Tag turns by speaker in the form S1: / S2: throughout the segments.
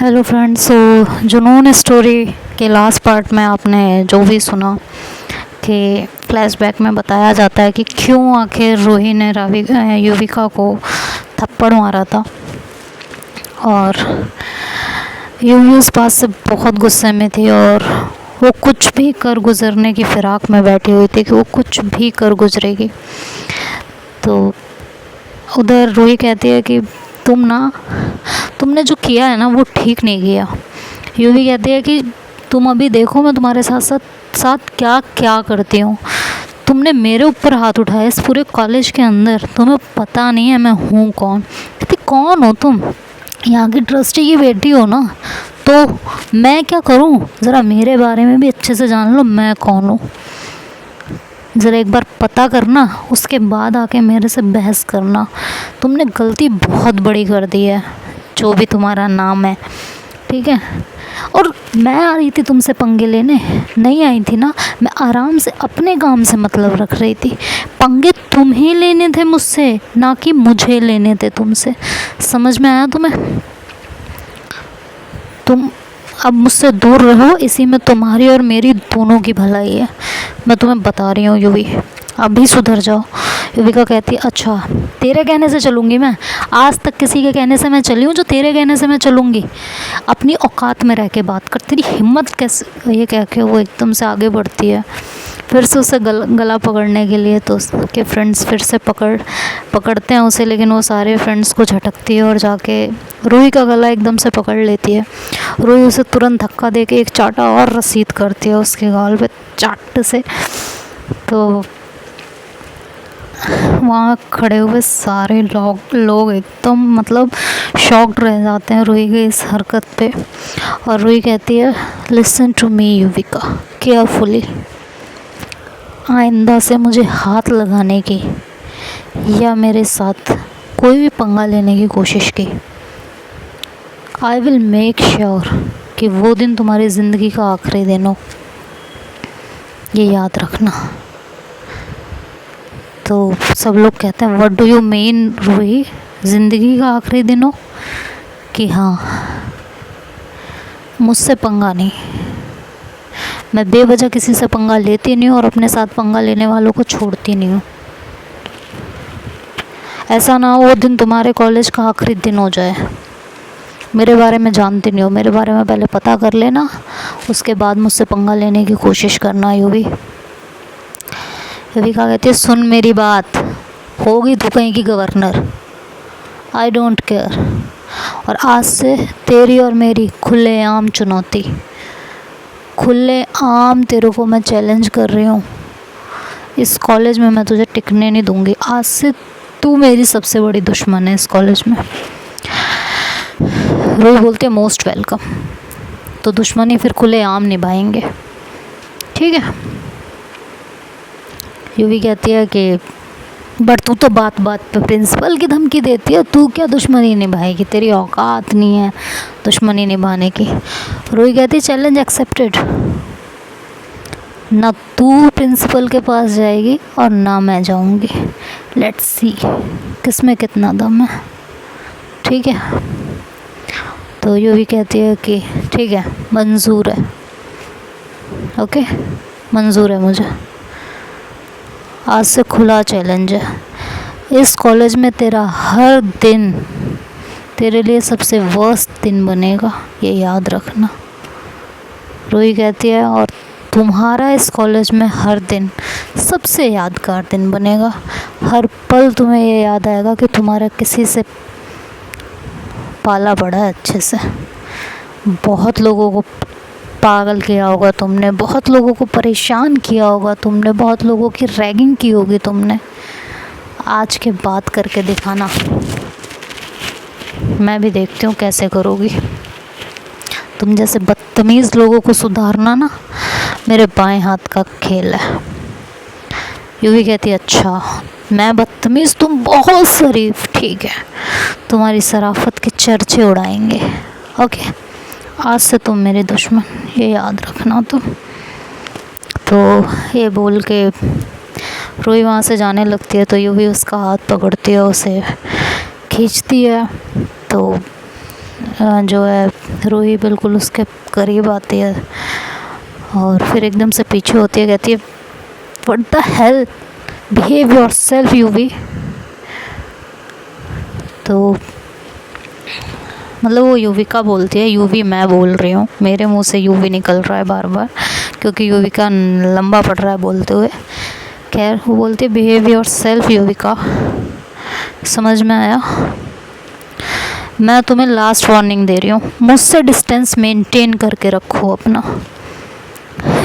S1: Hello friends. जुनून story के last part में आपने जो भी सुना कि फ्लैशबैक में बताया जाता है कि क्यों आखिर रूही ने युविका को थप्पड़ मारा था। और यूवी उस बात से बहुत गुस्से में थी और वो कुछ भी कर गुजरने की फिराक में बैठी हुई थी कि वो कुछ भी कर गुजरेगी। तो उधर रूही कहती है कि तुमने जो किया है ना वो ठीक नहीं किया। यूवी कहती है कि तुम अभी देखो मैं तुम्हारे साथ साथ साथ क्या क्या करती हूँ। तुमने मेरे ऊपर हाथ उठाया इस पूरे कॉलेज के अंदर, तुम्हें पता नहीं है मैं हूँ कौन। कहती कौन हो तुम? यहाँ की ट्रस्टी की बेटी हो ना, तो मैं क्या करूँ? ज़रा मेरे बारे में भी अच्छे से जान लो मैं कौन हूँ। ज़रा एक बार पता करना, उसके बाद आके मेरे से बहस करना। तुमने गलती बहुत बड़ी कर दी है, जो भी तुम्हारा नाम है, ठीक है। और मैं आ रही थी तुमसे पंगे लेने? नहीं आई थी ना, मैं आराम से अपने काम से मतलब रख रही थी। पंगे तुम्हें लेने थे मुझसे, ना कि मुझे लेने थे तुमसे। समझ में आया तुम्हें? तुम अब मुझसे दूर रहो, इसी में तुम्हारी और मेरी दोनों की भलाई है। मैं तुम्हें बता रही हूँ यूवी, अभी सुधर जाओ। युविका कहती है अच्छा तेरे कहने से चलूँगी मैं? आज तक किसी के कहने से मैं चली हूँ जो तेरे कहने से मैं चलूँगी? अपनी औकात में रह के बात कर, तेरी हिम्मत कैसे? ये कह के वो एकदम से आगे बढ़ती है, फिर से उसे गला पकड़ने के लिए। तो उसके फ्रेंड्स फिर से पकड़ते हैं उसे, लेकिन वो सारे फ्रेंड्स को झटकती है और जाके रूही का गला एकदम से पकड़ लेती है। रूही उसे तुरंत धक्का दे के एक चाटा और रसीद करती है उसके गाल पे चाट से। तो वहाँ खड़े हुए सारे लोग एकदम मतलब शॉक्ड रह जाते हैं रूही की इस हरकत पे। और रूही कहती है listen to me Yuvika carefully, आइंदा से मुझे हाथ लगाने की या मेरे साथ कोई भी पंगा लेने की कोशिश की, आई विल मेक श्योर कि वो दिन तुम्हारी ज़िंदगी का आखिरी दिन हो, ये याद रखना। तो सब लोग कहते हैं what do you mean Roohi, ज़िंदगी का आखिरी दिन हो? कि हाँ, मुझसे पंगा नहीं, मैं बेवजह किसी से पंगा लेती नहीं हूँ और अपने साथ पंगा लेने वालों को छोड़ती नहीं हूँ। ऐसा ना हो वो दिन तुम्हारे कॉलेज का आखिरी दिन हो जाए। मेरे बारे में जानती नहीं हो, मेरे बारे में पहले पता कर लेना, उसके बाद मुझसे पंगा लेने की कोशिश करना। युविका कहती है सुन मेरी बात, होगी तू कहीं की गवर्नर, आई डोंट केयर। और आज से तेरी और मेरी खुलेआम चुनौती, खुलेआम तेरे को मैं चैलेंज कर रही हूँ। इस कॉलेज में मैं तुझे टिकने नहीं दूँगी। आज से तू मेरी सबसे बड़ी दुश्मन है इस कॉलेज में। वो बोलते हैं मोस्ट वेलकम। तो दुश्मनी फिर खुलेआम निभाएंगे, ठीक है। यूवी कहती है कि बट तू तो बात बात पे प्रिंसिपल की धमकी देती है, तू क्या दुश्मनी निभाएगी? तेरी औकात नहीं है दुश्मनी निभाने की। रूही कहती है चैलेंज एक्सेप्टेड। ना तू प्रिंसिपल के पास जाएगी और ना मैं जाऊंगी। लेट्स सी किस में कितना दम है, ठीक है। तो यूवी कहती है कि ठीक है मंजूर है, ओके मंजूर है मुझे। आज से खुला चैलेंज है, इस कॉलेज में तेरा हर दिन तेरे लिए सबसे वर्स्ट दिन बनेगा, ये याद रखना। रूही कहती है और तुम्हारा इस कॉलेज में हर दिन सबसे यादगार दिन बनेगा। हर पल तुम्हें ये याद आएगा कि तुम्हारा किसी से पाला पड़ा है अच्छे से। बहुत लोगों को पागल किया होगा तुमने, बहुत लोगों को परेशान किया होगा तुमने, बहुत लोगों की रैगिंग की होगी तुमने। आज के बाद करके दिखाना, मैं भी देखती हूँ कैसे करोगी। तुम जैसे बदतमीज़ लोगों को सुधारना ना मेरे बाएं हाथ का खेल है। यूवी कहती है अच्छा मैं बदतमीज़, तुम बहुत शरीफ, ठीक है। तुम्हारी शराफत के चर्चे उड़ाएंगे, ओके। आज से तुम मेरे दुश्मन, ये याद रखना तुम। तो ये बोल के रूही वहाँ से जाने लगती है। तो यूवी उसका हाथ पकड़ती है, उसे खींचती है। तो जो है रूही बिल्कुल उसके करीब आती है और फिर एकदम से पीछे होती है, कहती है what the hell, behave yourself UV. तो मतलब वो युविका बोलती है, यूवी मैं बोल रही हूँ, मेरे मुंह से यूवी निकल रहा है बार बार क्योंकि युविका लंबा पड़ रहा है बोलते हुए। खैर वो बोलती है बिहेव योरसेल्फ युविका, समझ में आया? मैं तुम्हें लास्ट वार्निंग दे रही हूँ, मुझसे डिस्टेंस मेंटेन करके रखो अपना।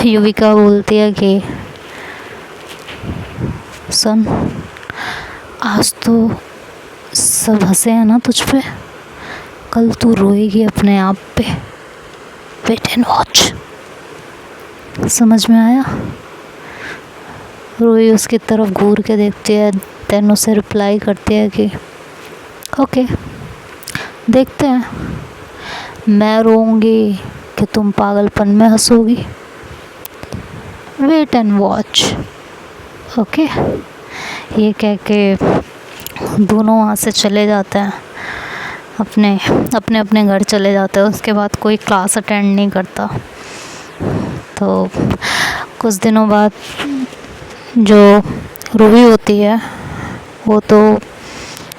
S1: युविका बोलती है कि सन, आज तो सब हंसे हैं ना तुझ पे, कल तू रोएगी अपने आप पे, वेट एंड वॉच। समझ में आया? रूही उसकी तरफ घूर के देखती है, देन उसे रिप्लाई करती है कि ओके देखते हैं, मैं रोऊंगी कि तुम पागलपन में हंसोगी, वेट एंड वॉच। ओके, ये कह के दोनों वहाँ से चले जाते हैं, अपने अपने अपने घर चले जाते हैं। उसके बाद कोई क्लास अटेंड नहीं करता। तो कुछ दिनों बाद जो रूही होती है वो तो,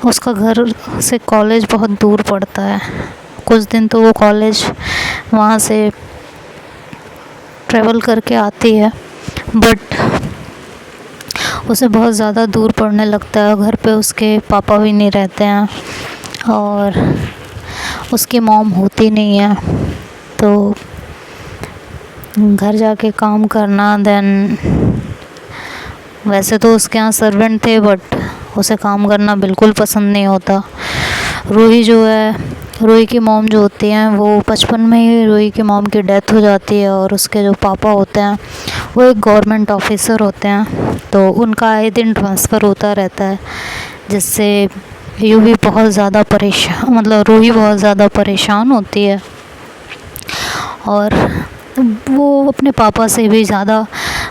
S1: उसका घर से कॉलेज बहुत दूर पड़ता है। कुछ दिन तो वो कॉलेज वहाँ से ट्रैवल करके आती है, बट उसे बहुत ज़्यादा दूर पड़ने लगता है। घर पे उसके पापा भी नहीं रहते हैं और उसकी मॉम होती नहीं है, तो घर जाके काम करना, देन वैसे तो उसके यहाँ सर्वेंट थे बट उसे काम करना बिल्कुल पसंद नहीं होता। रूही जो है, रूही की मॉम जो होती हैं वो बचपन में ही रूही की मॉम की डेथ हो जाती है और उसके जो पापा होते हैं वो एक गवर्नमेंट ऑफिसर होते हैं, तो उनका आए दिन ट्रांसफ़र होता रहता है, जिससे यूवी बहुत ज़्यादा परेशान, मतलब रूही बहुत ज़्यादा परेशान होती है और वो अपने पापा से भी ज़्यादा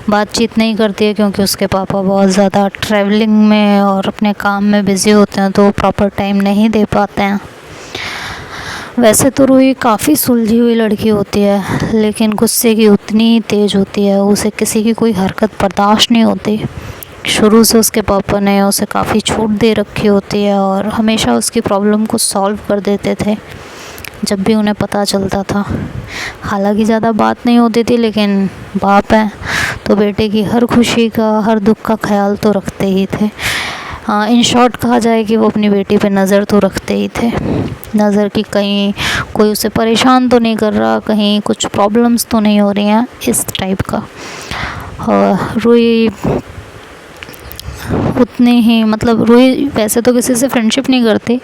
S1: बातचीत नहीं करती है क्योंकि उसके पापा बहुत ज़्यादा ट्रैवलिंग में और अपने काम में बिज़ी होते हैं, तो वो प्रॉपर टाइम नहीं दे पाते हैं। वैसे तो रूही काफ़ी सुलझी हुई लड़की होती है, लेकिन गुस्से की उतनी ही तेज़ होती है, उसे किसी की कोई हरकत बर्दाश्त नहीं होती। शुरू से उसके पापा ने उसे काफ़ी छूट दे रखी होती है और हमेशा उसकी प्रॉब्लम को सॉल्व कर देते थे जब भी उन्हें पता चलता था। हालांकि ज़्यादा बात नहीं होती थी, लेकिन बाप हैं तो बेटे की हर खुशी का, हर दुख का ख्याल तो रखते ही थे। इन शॉर्ट कहा जाए कि वो अपनी बेटी पे नज़र तो रखते ही थे, नज़र की कहीं कोई उसे परेशान तो नहीं कर रहा, कहीं कुछ प्रॉब्लम्स तो नहीं हो रही हैं, इस टाइप का। और रूही उतनी ही, मतलब रूही वैसे तो किसी से फ्रेंडशिप नहीं करती,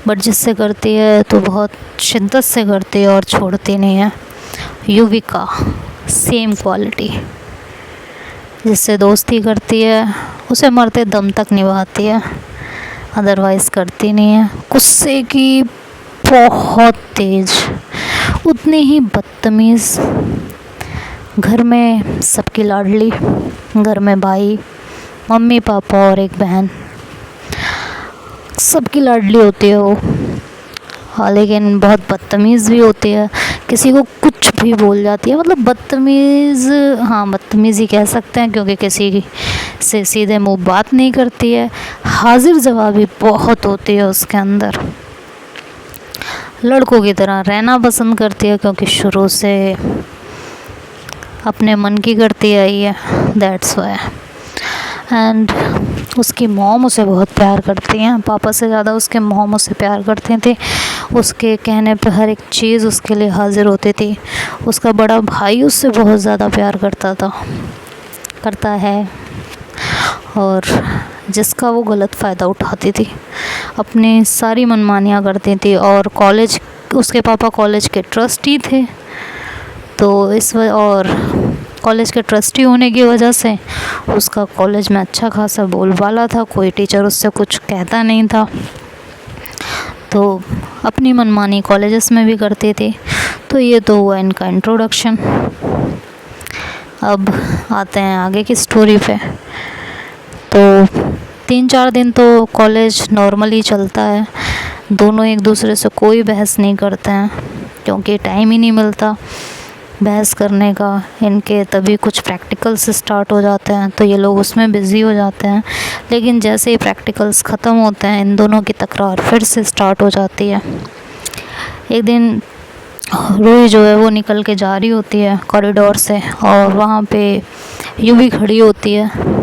S1: बट जिससे करती है तो बहुत शिद्दत से करती है और छोड़ती नहीं है। युविका सेम क्वालिटी, जिससे दोस्ती करती है उसे मरते दम तक निभाती है, अदरवाइज़ करती नहीं है। गुस्से की बहुत तेज़, उतनी ही बदतमीज़, घर में सबकी लाडली, घर में भाई, मम्मी पापा और एक बहन, सबकी लाडली होती है वो। हाँ, लेकिन बहुत बदतमीज़ भी होती है, किसी को कुछ भी बोल जाती है, मतलब बदतमीज़, हाँ बदतमीज़ ही कह सकते हैं क्योंकि किसी से सीधे मुंह बात नहीं करती है। हाजिर जवाबी बहुत होती है उसके अंदर, लड़कों की तरह रहना पसंद करती है क्योंकि शुरू से अपने मन की करती आई है, दैट्स वाई। एंड उसकी मॉम उसे बहुत प्यार करती हैं, पापा से ज़्यादा उसके मॉम उसे प्यार करते थे, उसके कहने पे हर एक चीज़ उसके लिए हाजिर होती थी। उसका बड़ा भाई उससे बहुत ज़्यादा प्यार करता है और जिसका वो गलत फ़ायदा उठाती थी, अपनी सारी मनमानियाँ करती थी। और कॉलेज, उसके पापा कॉलेज के ट्रस्टी थे, तो और कॉलेज के ट्रस्टी होने की वजह से उसका कॉलेज में अच्छा खासा बोलबाला था, कोई टीचर उससे कुछ कहता नहीं था, तो अपनी मनमानी कॉलेजेस में भी करती थी। तो ये तो हुआ इनका इंट्रोडक्शन। अब आते हैं आगे की स्टोरी पे। तो 3-4 दिन तो कॉलेज नॉर्मली चलता है, दोनों एक दूसरे से कोई बहस नहीं करते हैं क्योंकि टाइम ही नहीं मिलता बहस करने का। इनके तभी कुछ प्रैक्टिकल्स स्टार्ट हो जाते हैं तो ये लोग उसमें बिज़ी हो जाते हैं। लेकिन जैसे ही प्रैक्टिकल्स ख़त्म होते हैं इन दोनों की तकरार फिर से स्टार्ट हो जाती है। एक दिन रूही जो है वो निकल के जा रही होती है कॉरिडोर से और वहाँ पे यूवी खड़ी होती है।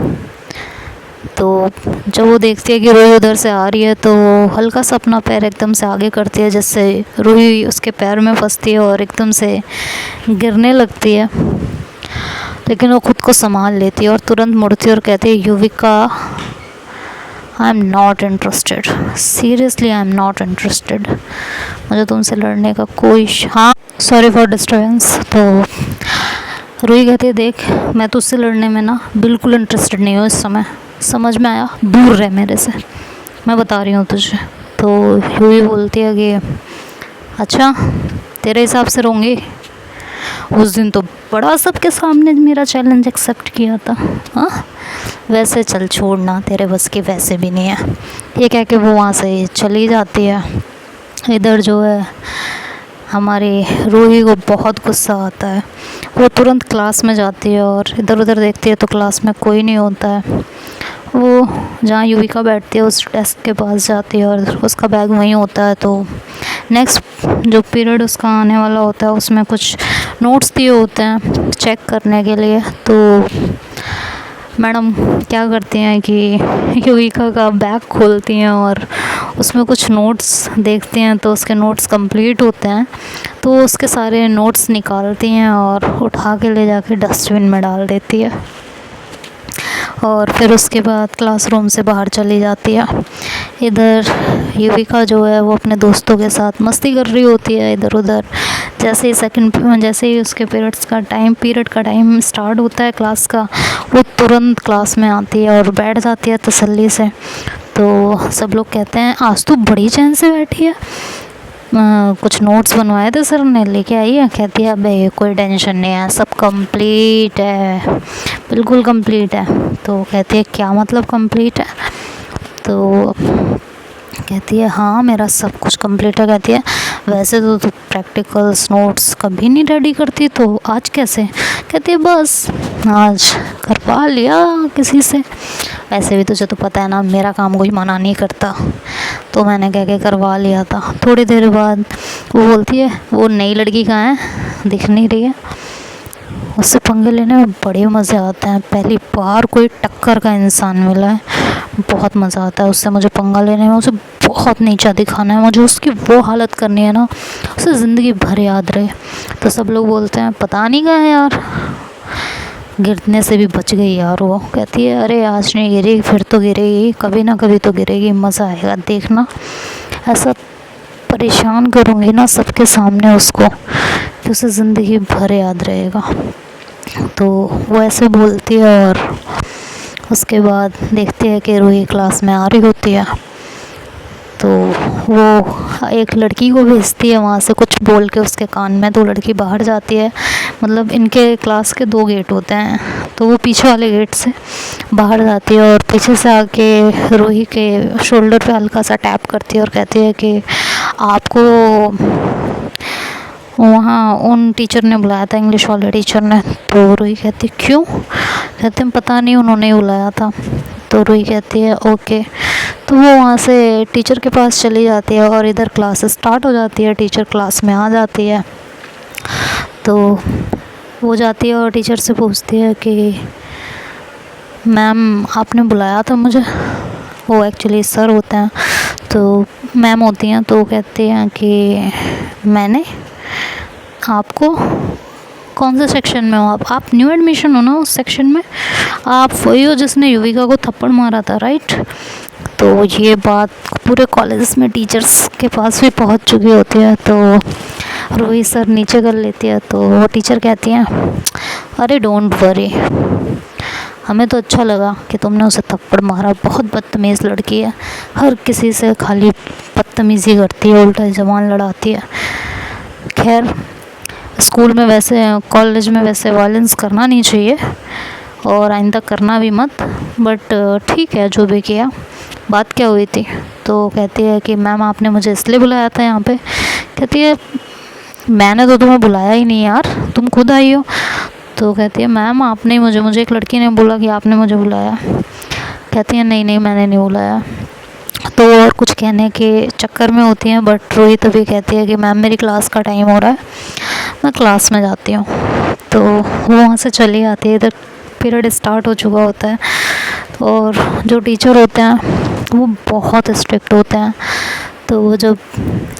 S1: तो जब वो देखती है कि रूही उधर से आ रही है तो हल्का सा अपना पैर एकदम से आगे करती है जिससे रूही उसके पैर में फंसती है और एकदम से गिरने लगती है। लेकिन वो खुद को संभाल लेती है और तुरंत मुड़ती है और कहती है, Yuvika, I am not interested, seriously I am not interested, मुझे तुमसे लड़ने का कोई हाँ सॉरी फॉर डिस्टर्बेंस। तो रूही कहती है, देख मैं तुझसे लड़ने में ना बिल्कुल इंटरेस्टेड नहीं हूँ इस समय, समझ में आया, दूर रह मेरे से, मैं बता रही हूँ तुझे। तो यूवी बोलती है कि अच्छा तेरे हिसाब से रहूँगी, उस दिन तो बड़ा सबके सामने मेरा चैलेंज एक्सेप्ट किया था। हाँ वैसे चल छोड़ना, तेरे बस की वैसे भी नहीं है। ये कह के वो वहाँ से चली जाती है। इधर जो है हमारी रूही को बहुत गुस्सा आता है। वो तुरंत क्लास में जाती है और इधर उधर देखती है तो क्लास में कोई नहीं होता है। वो जहाँ युविका बैठती है उस डेस्क के पास जाती है और उसका बैग वहीं होता है। तो नेक्स्ट जो पीरियड उसका आने वाला होता है उसमें कुछ नोट्स दिए होते हैं चेक करने के लिए। तो मैडम क्या करती हैं कि युविका का बैग खोलती हैं और उसमें कुछ नोट्स देखती हैं तो उसके नोट्स कंप्लीट होते हैं। तो उसके सारे नोट्स निकालती हैं और उठा के ले जाके डस्टबिन में डाल देती है और फिर उसके बाद क्लासरूम से बाहर चली जाती है। इधर युविका जो है वो अपने दोस्तों के साथ मस्ती कर रही होती है इधर उधर। जैसे ही उसके पीरियड का टाइम स्टार्ट होता है क्लास का, वो तुरंत क्लास में आती है और बैठ जाती है तसल्ली से। तो सब लोग कहते हैं आज तो बड़ी चैन से बैठी है, कुछ नोट्स बनवाए थे सर ने, लेके आई है। कहती है अबे कोई टेंशन नहीं है, सब कंप्लीट है, बिल्कुल कंप्लीट है। तो कहती है क्या मतलब कंप्लीट है? तो कहती है हाँ मेरा सब कुछ कंप्लीट है। कहती है वैसे तो तू प्रैक्टिकल्स नोट्स कभी नहीं रेडी करती, तो आज कैसे? कहती है बस आज करवा लिया किसी से, वैसे भी तुझे तो पता है ना मेरा काम कोई मना नहीं करता, तो मैंने कह के करवा लिया था। थोड़ी देर बाद वो बोलती है वो नई लड़की कहाँ है, दिख नहीं रही है। उससे पंगे लेने में बड़े मज़े आते हैं, पहली बार कोई टक्कर का इंसान मिला है, बहुत मज़ा आता है उससे मुझे पंगा लेने में। उसे बहुत नीचा दिखाना है, मुझे उसकी वो हालत करनी है ना उसे ज़िंदगी भर याद रहे। तो सब लोग बोलते हैं पता नहीं कहाँ है यार, गिरने से भी बच गई यार वो। कहती है अरे आज नहीं गिरी फिर तो गिरेगी, कभी ना कभी तो गिरेगी, मज़ा आएगा देखना, ऐसा परेशान करूँगी ना सबके सामने उसको कि उसे ज़िंदगी भर याद रहेगा। तो वो ऐसे बोलती है और उसके बाद देखती है कि रूही क्लास में आ रही होती है। तो वो एक लड़की को भेजती है वहाँ से कुछ बोल के उसके कान में, तो लड़की बाहर जाती है। मतलब इनके क्लास के 2 गेट होते हैं, तो वो पीछे वाले गेट से बाहर जाती है और पीछे से आके रूही के शोल्डर पे हल्का सा टैप करती है और कहती है कि आपको वहाँ उन टीचर ने बुलाया था, इंग्लिश वाले टीचर ने। तो रूही कहती क्यों? कहते हैं पता नहीं उन्होंने ही बुलाया था। तो रूही कहती है ओके। तो वो वहाँ से टीचर के पास चली जाती है और इधर क्लास स्टार्ट हो जाती है, टीचर क्लास में आ जाती है। तो वो जाती है और टीचर से पूछती है कि मैम आपने बुलाया था मुझे। वो एक्चुअली सर होते हैं, तो मैम होती हैं। तो कहते हैं कि मैंने आपको कौन से सेक्शन में हो आप न्यू एडमिशन हो ना उस सेक्शन में, आप वही हो जिसने युविका को थप्पड़ मारा था राइट? तो ये बात पूरे कॉलेज में टीचर्स के पास भी पहुंच चुकी होती है। तो रूही सर नीचे कर लेती है। तो वो टीचर कहती हैं अरे डोंट वरी, हमें तो अच्छा लगा कि तुमने उसे थप्पड़ मारा, बहुत बदतमीज़ लड़की है, हर किसी से खाली बदतमीज़ी करती है, उल्टा जबान लड़ाती है। खैर स्कूल में वैसे कॉलेज में वैसे वायलेंस करना नहीं चाहिए और आइंदा करना भी मत, बट ठीक है जो भी किया बात क्या हुई थी? तो कहती है कि मैम आपने मुझे इसलिए बुलाया था यहाँ पे। कहती है मैंने तो तुम्हें बुलाया ही नहीं यार, तुम खुद आई हो। तो कहती है मैम आपने मुझे एक लड़की ने बोला कि आपने मुझे बुलाया। कहती है नहीं नहीं मैंने नहीं बुलाया। तो और कुछ कहने के चक्कर में होती हैं, बट रोहित अभी कहती है कि मैम मेरी क्लास का टाइम हो रहा है, मैं क्लास में जाती हूँ। तो वो वहाँ से चली आती है, इधर पीरियड स्टार्ट हो चुका होता है। और जो टीचर होते हैं वो बहुत स्ट्रिक्ट होते हैं। तो वो जब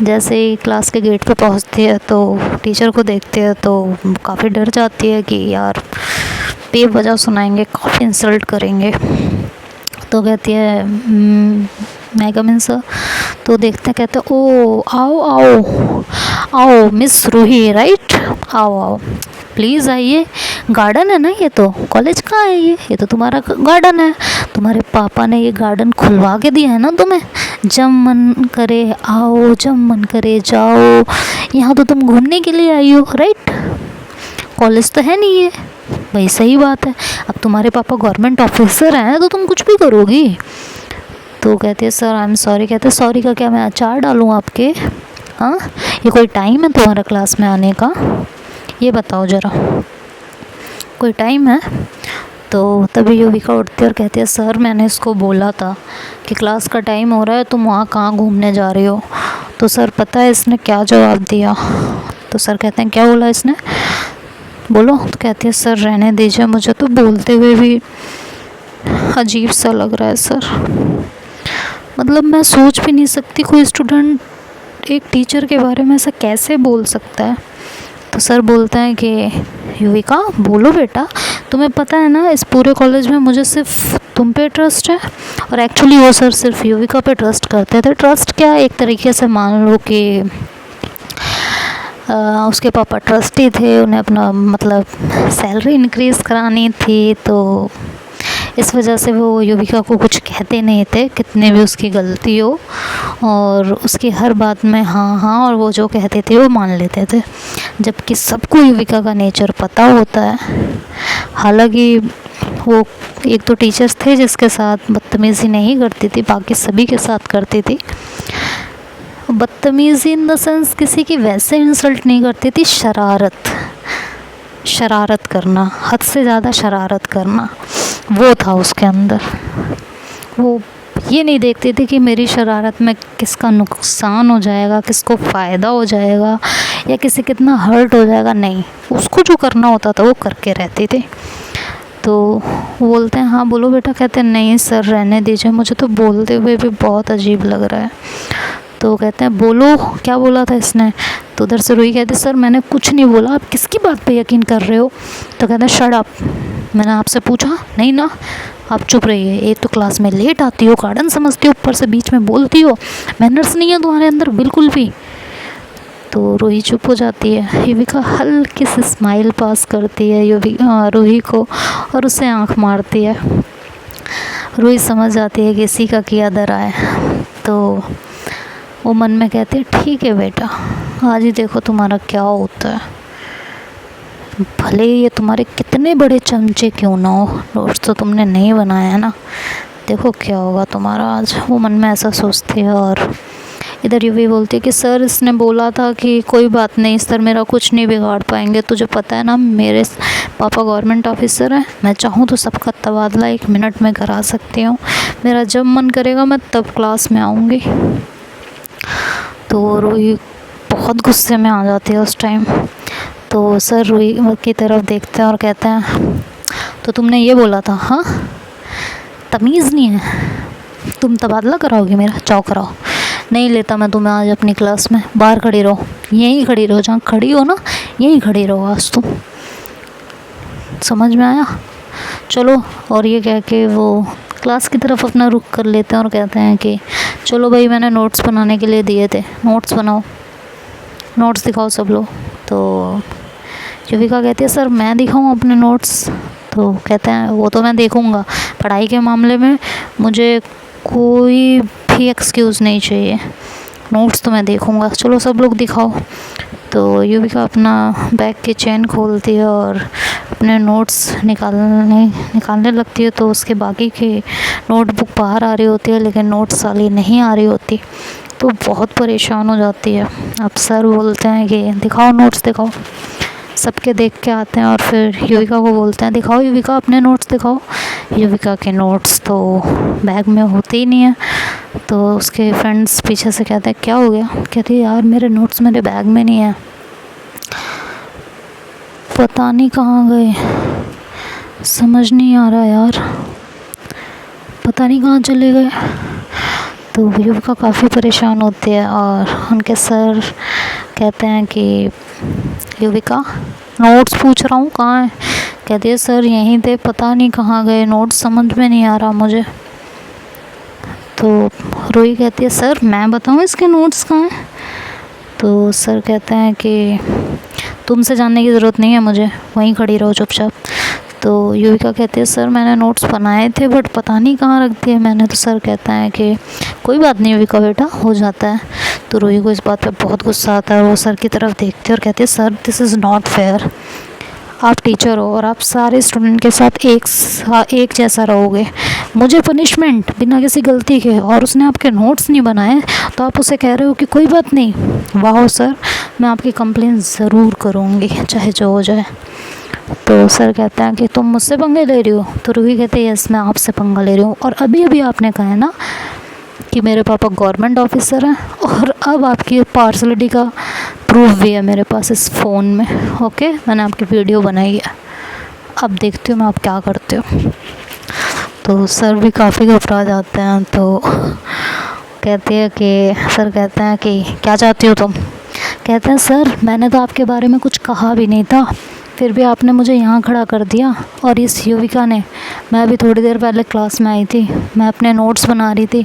S1: जैसे ही क्लास के गेट पे पहुंचती है तो टीचर को देखती है तो काफ़ी डर जाती है कि यार बेवजह सुनाएंगे, काफ़ी इंसल्ट करेंगे। तो कहती है मैं कम इन सर। तो देखते कहते ओ आओ आओ आओ मिस रूही राइट, आओ आओ प्लीज़ आइए। गार्डन है ना, ये तो कॉलेज का है, ये तो तुम्हारा गार्डन है। तुम्हारे पापा ने ये गार्डन खुलवा के दिया है ना तुम्हें, जब मन करे आओ, जब मन करे जाओ। यहाँ तो तुम घूमने के लिए आई हो राइट, कॉलेज तो है नहीं ये। भाई सही बात है, अब तुम्हारे पापा गवर्नमेंट ऑफिसर हैं तो तुम कुछ भी करोगी। तो कहते हैं सर आई एम सॉरी। कहते हैं सॉरी का क्या, मैं अचार डालूँ आपके? हाँ ये कोई टाइम है तुम्हारा क्लास में आने का? ये बताओ ज़रा, कोई टाइम है? तो तभी युविका उठती है और कहती है सर मैंने इसको बोला था कि क्लास का टाइम हो रहा है, तुम वहाँ कहाँ घूमने जा रही हो। तो सर पता है इसने क्या जवाब दिया? तो सर कहते हैं क्या बोला इसने, बोलो। तो कहती है सर रहने दीजिए, मुझे तो बोलते हुए भी अजीब सा लग रहा है सर। मतलब मैं सोच भी नहीं सकती कोई स्टूडेंट एक टीचर के बारे में ऐसा कैसे बोल सकता है। तो सर बोलते हैं कि युविका बोलो बेटा, तुम्हें पता है ना इस पूरे कॉलेज में मुझे सिर्फ तुम पे ट्रस्ट है। और एक्चुअली वो सर सिर्फ युविका पे ट्रस्ट करते थे। ट्रस्ट क्या, एक तरीके से मान लो कि उसके पापा ट्रस्टी थे, उन्हें अपना मतलब सैलरी इंक्रीज़ करानी थी, तो इस वजह से वो युविका को कुछ कहते नहीं थे कितने भी उसकी गलती हो, और उसकी हर बात में हाँ हाँ और वो जो कहते थे वो मान लेते थे। जबकि सबको युविका का नेचर पता होता है। हालांकि वो एक तो टीचर्स थे जिसके साथ बदतमीज़ी नहीं करती थी, बाकी सभी के साथ करती थी। बदतमीज़ी इन द सेंस किसी की वैसे इंसल्ट नहीं करती थी, शरारत करना, हद से ज़्यादा शरारत करना वो था उसके अंदर। वो ये नहीं देखती थी कि मेरी शरारत में किसका नुकसान हो जाएगा, किसको फ़ायदा हो जाएगा या किसी कितना हर्ट हो जाएगा, नहीं, उसको जो करना होता था वो करके रहती थी। तो वो बोलते हैं हाँ बोलो बेटा। कहते हैं नहीं सर रहने दीजिए, मुझे तो बोलते हुए भी बहुत अजीब लग रहा है। तो कहते हैं बोलो क्या बोला था इसने? तो उधर से रूही कहते सर मैंने कुछ नहीं बोला, आप किसकी बात पे यकीन कर रहे हो? तो कहते हैं शट अप, मैंने आपसे पूछा नहीं ना, आप चुप रहिए। एक तो क्लास में लेट आती हो, गार्डन समझती हो, ऊपर से बीच में बोलती हो, मैनर्स नहीं है तुम्हारे अंदर बिल्कुल भी। तो रूही चुप हो जाती है। युविका हल्की सी स्माइल पास करती है रूही को और उसे आंख मारती है। रूही समझ जाती है कि इसी का किया दरा है। तो वो मन में कहती है ठीक है बेटा, आज ही देखो तुम्हारा क्या होता है। भले ये तुम्हारे कितने बड़े चमचे क्यों ना हो, नोट्स तो तुमने नहीं बनाया है ना, देखो क्या होगा तुम्हारा आज। वो मन में ऐसा सोचती है। और इधर यूवी बोलती है कि सर इसने बोला था कि कोई बात नहीं सर, मेरा कुछ नहीं बिगाड़ पाएंगे। तुझे पता है ना मेरे पापा गवर्नमेंट ऑफिसर हैं, मैं चाहूँ तो सबका तबादला 1 मिनट में करा सकती हूँ। मेरा जब मन करेगा मैं तब क्लास में आऊँगी। तो रूही बहुत गुस्से में आ जाती है उस टाइम। तो सर रूही की तरफ देखते हैं और कहते हैं तो तुमने ये बोला था, हाँ तमीज़ नहीं है, तुम तबादला कराओगी मेरा? जाओ कराओ। नहीं लेता मैं तुम्हें आज अपनी क्लास में, बाहर खड़ी रहो, यहीं खड़ी रहो, जहाँ खड़ी हो ना यहीं खड़ी रहो आज तुम। समझ में आया? चलो। और ये कह के वो क्लास की तरफ अपना रुख कर लेते हैं और कहते हैं कि चलो भाई मैंने नोट्स बनाने के लिए दिए थे, नोट्स बनाओ, नोट्स दिखाओ सब लोग। तो युविका कहती है सर मैं दिखाऊं अपने नोट्स? तो कहते हैं वो तो मैं देखूंगा, पढ़ाई के मामले में मुझे कोई भी एक्सक्यूज़ नहीं चाहिए, नोट्स तो मैं देखूंगा, चलो सब लोग दिखाओ। तो युविका अपना बैग की चेन खोलती है और अपने नोट्स निकालने लगती है तो उसके बाकी के नोटबुक बाहर आ रही होती है, लेकिन नोट्स वाली नहीं आ रही होती, तो बहुत परेशान हो जाती है। अब सर बोलते हैं कि दिखाओ नोट्स दिखाओ। सबके देख के आते हैं और फिर युविका को बोलते हैं दिखाओ युविका अपने नोट्स दिखाओ। युविका के नोट्स तो बैग में होते ही नहीं है। तो उसके फ्रेंड्स पीछे से कहते हैं क्या हो गया? कहती है यार मेरे नोट्स मेरे बैग में नहीं है, पता नहीं कहाँ गए, समझ नहीं आ रहा यार, पता नहीं कहाँ चले गए। तो युविका काफ़ी परेशान होती है और उनके सर कहते हैं कि युविका नोट्स पूछ रहा हूँ कहाँ है? कहती है सर यहीं थे, पता नहीं कहाँ गए, नोट्स समझ में नहीं आ रहा मुझे। तो रूही कहती है सर मैं बताऊँ इसके नोट्स कहाँ हैं? तो सर कहते हैं कि तुमसे जानने की ज़रूरत नहीं है मुझे, वहीं खड़ी रहो चुपचाप। तो युविका कहती है सर मैंने नोट्स बनाए थे बट पता नहीं कहाँ रख दिए मैंने। तो सर कहता है कि कोई बात नहीं युविका बेटा, हो जाता है। तो रूही को इस बात पे बहुत गुस्सा आता है, वो सर की तरफ देखती है और कहती है sir this is not fair, आप टीचर हो और आप सारे स्टूडेंट के साथ एक जैसा रहोगे। मुझे पनिशमेंट बिना किसी गलती के, और उसने आपके नोट्स नहीं बनाए तो आप उसे कह रहे हो कि कोई बात नहीं। वाह सर, मैं आपकी कंप्लेन ज़रूर करूँगी चाहे जो हो जाए। तो सर कहता है कि तुम मुझसे पंगे ले रही हो? तो रूही कहती है यस मैं आपसे पंगा ले रही हूँ, और अभी अभी आपने कहा है ना कि मेरे पापा गवर्नमेंट ऑफिसर हैं, और अब आपकी पार्सलिटी का प्रूफ भी है मेरे पास इस फ़ोन में। ओके, मैंने आपकी वीडियो बनाई है, अब देखती हूँ मैं आप क्या करते हो। तो सर भी काफ़ी घबरा जाते हैं। तो कहती है कि सर कहते हैं कि क्या चाहती हो तुम? कहते हैं सर मैंने तो आपके बारे में कुछ कहा भी नहीं था, फिर भी आपने मुझे यहाँ खड़ा कर दिया। और इस युविका ने, मैं अभी थोड़ी देर पहले क्लास में आई थी, मैं अपने नोट्स बना रही थी,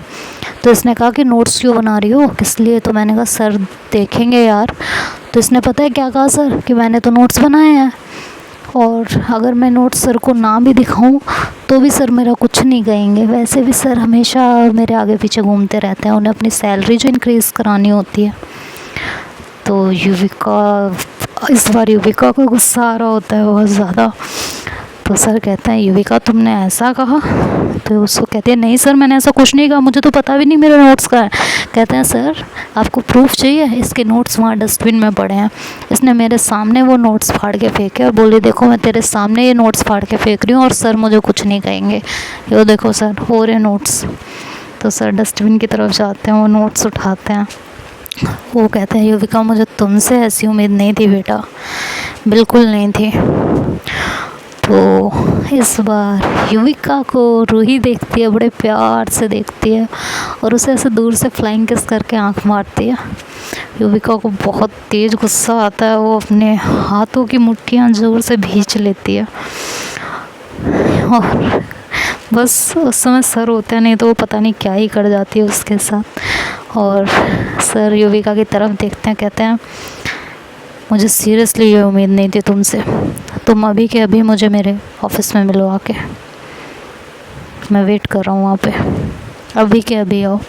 S1: तो इसने कहा कि नोट्स क्यों बना रही हो, किस लिए? तो मैंने कहा सर देखेंगे यार। तो इसने पता है क्या कहा सर, कि मैंने तो नोट्स बनाए हैं, और अगर मैं नोट्स सर को ना भी दिखाऊं तो भी सर मेरा कुछ नहीं कहेंगे। वैसे भी सर हमेशा मेरे आगे पीछे घूमते रहते हैं, उन्हें अपनी सैलरी जो इंक्रीज़ करानी होती है। तो युविका, इस बार युविका को गुस्सा आ रहा होता है बहुत ज़्यादा। तो सर कहते हैं युविका तुमने ऐसा कहा? तो उसको कहती है नहीं सर मैंने ऐसा कुछ नहीं कहा, मुझे तो पता भी नहीं मेरे नोट्स का है। कहते हैं सर आपको प्रूफ चाहिए? इसके नोट्स वहाँ डस्टबिन में पड़े हैं। इसने मेरे सामने वो नोट्स फाड़ के फेंके और बोली देखो मैं तेरे सामने ये नोट्स फाड़ के फेंक रही हूँ और सर मुझे कुछ नहीं कहेंगे। ये देखो सर हो रहे नोट्स। तो सर डस्टबिन की तरफ जाते हैं, वो नोट्स उठाते हैं। वो कहते हैं युविका मुझे तुमसे ऐसी उम्मीद नहीं थी बेटा, बिल्कुल नहीं थी। तो इस बार युविका को रूही देखती है, बड़े प्यार से देखती है और उसे ऐसे दूर से फ्लाइंग किस करके आंख मारती है। युविका को बहुत तेज़ गुस्सा आता है, वो अपने हाथों की मुट्ठियाँ ज़ोर से भींच लेती है और बस उस समय सर होते हैं, नहीं तो वो पता नहीं क्या ही कर जाती है उसके साथ। और सर युविका की तरफ देखते हैं, कहते हैं मुझे सीरियसली ये उम्मीद नहीं थी तुमसे, तुम अभी के अभी मुझे मेरे ऑफिस में मिलो आके, मैं वेट कर रहा हूँ वहाँ पे, अभी के अभी आओ।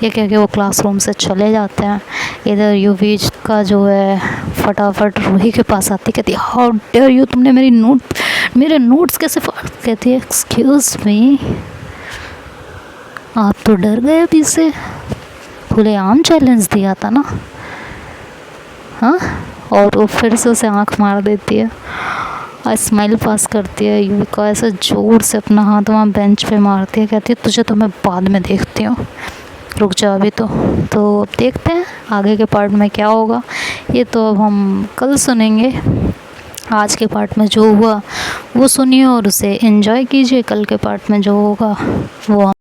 S1: ये कह के वो क्लासरूम से चले जाते हैं। इधर युविका जो है फटाफट रूही के पास आती, कहती है हाउ डेयर यू, तुमने मेरे नोट्स कैसे कहती है एक्सक्यूज़ मी, आप तो डर गए अभी से, खुलेआम चैलेंज दिया था ना। हाँ, और वो फिर से उसे आंख मार देती है और स्माइल पास करती है। युविका ऐसे जोर से अपना हाथ वहाँ बेंच पे मारती है, कहती है तुझे तो मैं बाद में देखती हूँ, रुक जा अभी तो अब देखते हैं आगे के पार्ट में क्या होगा। ये तो अब हम कल सुनेंगे। आज के पार्ट में जो हुआ वो सुनिए और उसे एंजॉय कीजिए, कल के पार्ट में जो होगा वो